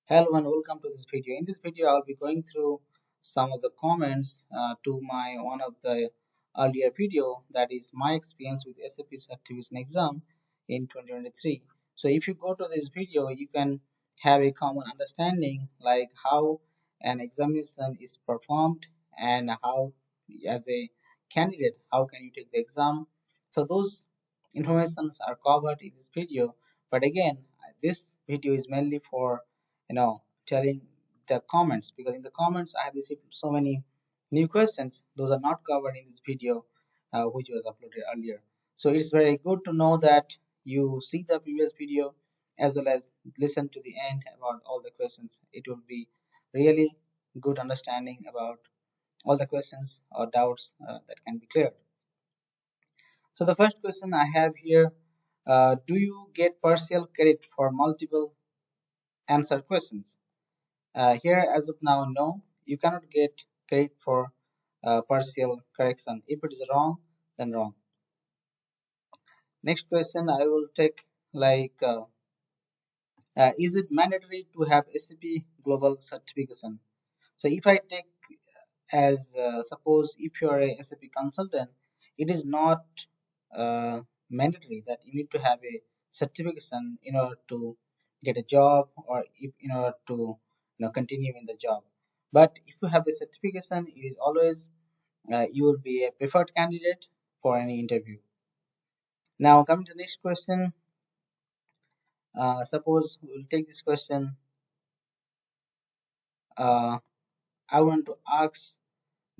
Hello and welcome to this video. In this video, I'll be going through some of the comments to my one of the earlier video, that is my experience with SAP Certification Exam in 2023. So if you go to this video, you can have a common understanding like how an examination is performed and how, as a candidate, how can you take the exam. So those informations are covered in this video. But again, this video is mainly for telling the comments, because in the comments I have received so many new questions. Those are not covered in this video, which was uploaded earlier. So it's very good to know that you see the previous video as well as listen to the end about all the questions. It will be really good understanding about all the questions or doubts that can be cleared. So the first question I have here, do you get partial credit for multiple answer questions? Here, as of now, no, you cannot get credit for partial correction. If it is wrong, then wrong. Next question I will take, like, is it mandatory to have SAP Global Certification? So if I take as suppose if you are a SAP consultant, it is not mandatory that you need to have a certification in order to get a job, or if in order to continue in the job. But if you have a certification, it is always you will be a preferred candidate for any interview. Now coming to the next question, suppose we will take this question. uh, I want to ask,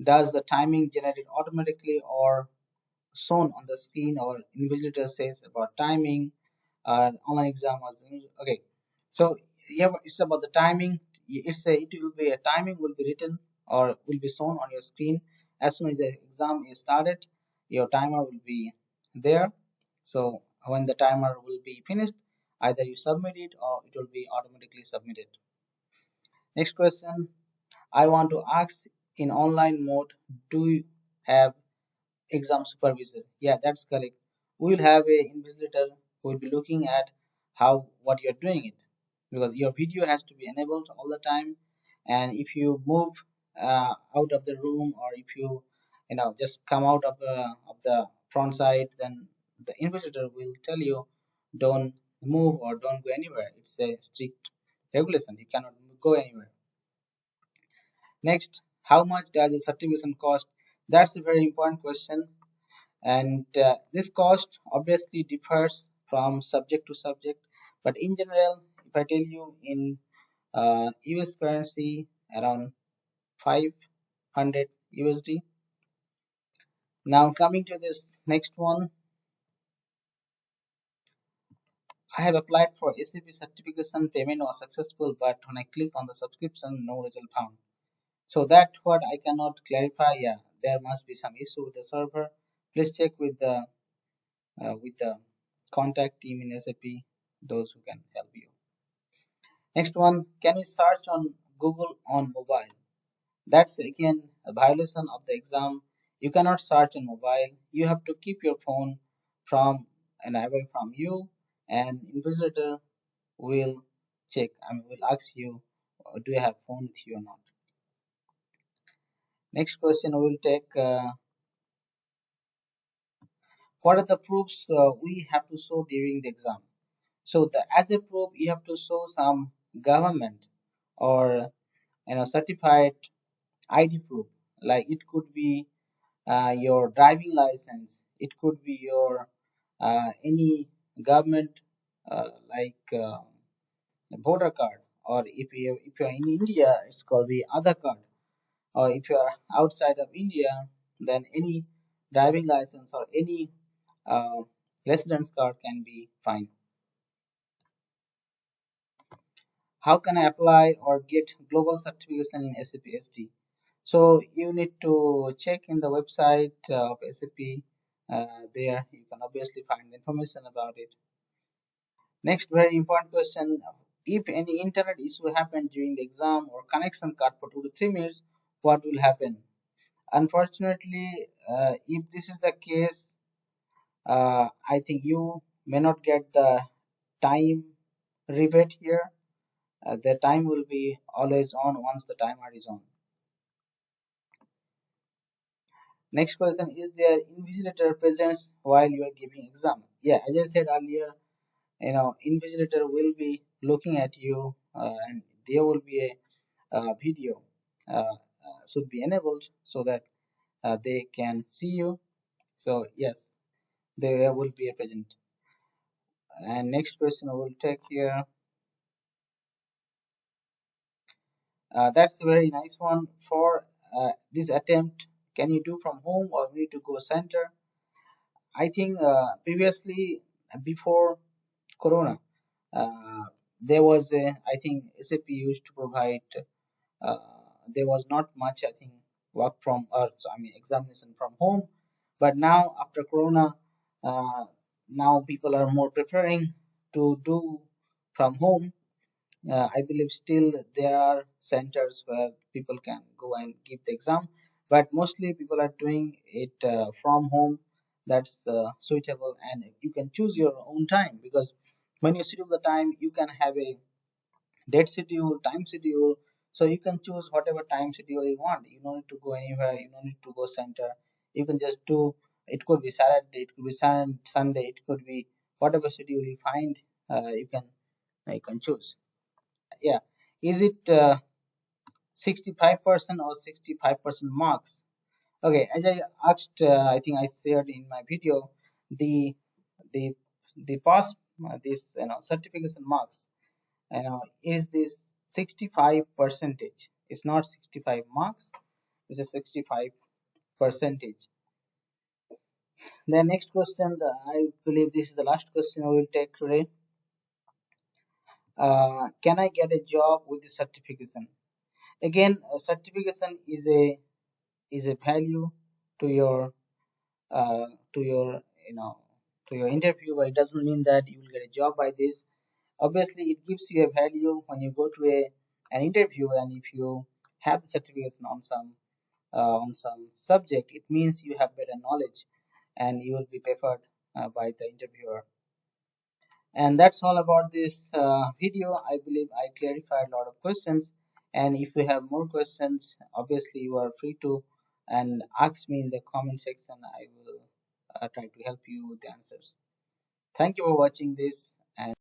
does the timing generated automatically or shown on the screen, or invigilator says about timing? Online exam was okay. So yeah, it's about the timing. It will be a timing will be written or will be shown on your screen as soon as the exam is started. Your timer will be there. So when the timer will be finished, either you submit it or it will be automatically submitted. Next question, I want to ask, in online mode, do you have exam supervisor? Yeah, that's correct. We will have a invigilator who will be looking at how what you're doing it, because your video has to be enabled all the time. And if you move out of the room, or if you just come out of the front side, then the invigilator will tell you don't move or don't go anywhere. It's a strict regulation, you cannot go anywhere. Next, how much does the certification cost? That's a very important question, and this cost obviously differs from subject to subject. But in general, if I tell you in US currency, around 500 USD. Now coming to this next one, I have applied for SAP certification, payment was successful, but when I click on the subscription, no result found. So that what I cannot clarify. Yeah, there must be some issue with the server. Please check with the contact team in SAP, those who can help you. Next one, can you search on Google on mobile? That's again a violation of the exam. You cannot search on mobile. You have to keep your phone from and away from you, and invigilator will check. I mean, will ask you, do you have phone with you or not? Next question we will take. What are the proofs we have to show during the exam? So as a proof, you have to show some government or certified ID proof. Like it could be your driving license. It could be your any government voter card. Or if you're in India, it's called the other card. Or if you are outside of India, then any driving license or any uh, residence card can be fine. How can I apply or get global certification in SAP SD? So you need to check in the website of SAP. There you can obviously find the information about it. Next, very important question: if any internet issue happened during the exam or connection cut for 2 to 3 minutes, what will happen? Unfortunately, if this is the case, I think you may not get the time rebate here. the time will be always on once the timer is on. Next question, is there invigilator presence while you are giving exam? Yeah, as I said earlier, invigilator will be looking at you, and there will be a video should be enabled so that they can see you. So yes, they will be present. And next question I will take here. That's a very nice one. For this attempt, can you do from home or need to go center? I think previously, before Corona, uh, there was a, I think SAP used to provide, uh, there was not much, I think, work from, or so, I mean, examination from home. But now after Corona, uh, now people are more preferring to do from home. I believe still there are centers where people can go and give the exam, but mostly people are doing it from home. That's suitable, and you can choose your own time, because when you schedule the time, you can have a date schedule, time schedule, so you can choose whatever time schedule you want. You don't need to go anywhere. You don't need to go center. You can just do. It could be Saturday. It could be Sunday. It could be whatever schedule you find. You can choose. Yeah, is it 65% or 65% marks? Okay, as I asked, I think I shared in my video, the the the pass, this certification marks, is this 65 percentage. It's not 65 marks, it's a 65 percentage. The next question, I believe this is the last question I will take today. Can I get a job with the certification? Again, a certification is a value to your uh, to your you know to your interview, but it doesn't mean that you will get a job by this. Obviously, it gives you a value when you go to an interview, and if you have the certification on some subject, it means you have better knowledge, and you will be preferred by the interviewer. And that's all about this video. I believe I clarified a lot of questions. And if you have more questions, obviously you are free to and ask me in the comment section. I will try to help you with the answers. Thank you for watching this.